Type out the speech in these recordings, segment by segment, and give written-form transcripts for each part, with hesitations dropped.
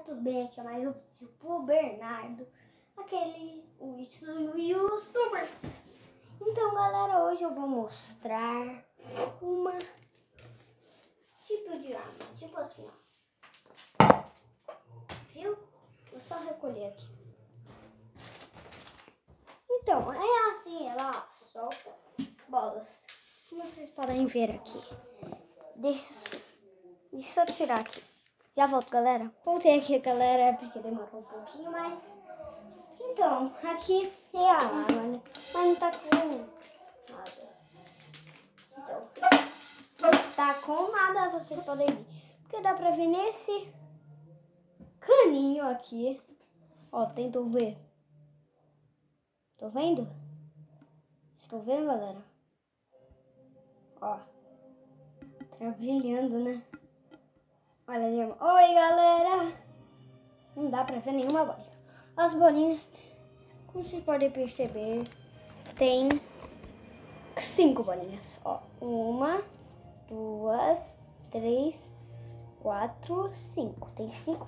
tudo bem? Aqui é mais um vídeo pro Bernardo, o vídeo do YouTubers. Então, galera, hoje eu vou mostrar uma tipo de arma, tipo assim, ó. Viu? Vou só recolher aqui. Então, é assim, ela solta bolas. Como vocês podem ver aqui. Deixa eu tirar aqui. Já volto, galera. Voltei aqui, galera, porque demorou um pouquinho, mas... Então, aqui é a arma, né? Mas não tá com nada. Então, não tá com nada, vocês podem ver. Porque dá pra ver nesse caninho aqui. Ó, tentam ver. Tô vendo? Estão vendo, galera? Ó. Tá brilhando, né? Olha mesmo. Oi, galera! Não dá pra ver nenhuma bola. As bolinhas, como vocês podem perceber, tem 5 bolinhas. Ó, 1, 2, 3, 4, 5. Tem 5.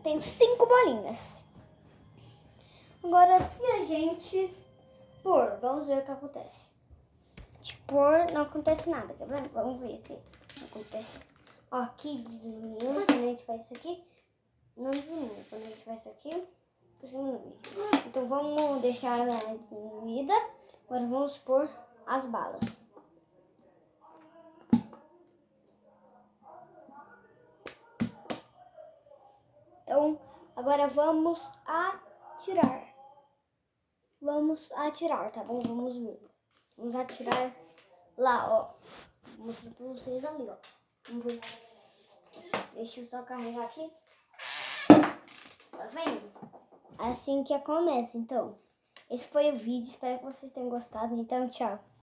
Tem 5 bolinhas. Agora, se a gente pôr, vamos ver o que acontece. De pôr, não acontece nada, tá vendo? Vamos ver se acontece. Ó, aqui diminui, quando a gente faz isso aqui, não diminui. Quando a gente faz isso aqui, diminui. Então vamos deixar ela diminuída. Agora vamos pôr as balas. Então, agora vamos atirar. Vamos atirar, tá bom? Vamos ver. Vamos atirar lá, ó. Vou mostrar pra vocês ali, ó. Vamos ver. Deixa eu só carregar aqui. Tá vendo? Assim que começa, então. Esse foi o vídeo. Espero que vocês tenham gostado. Então, tchau.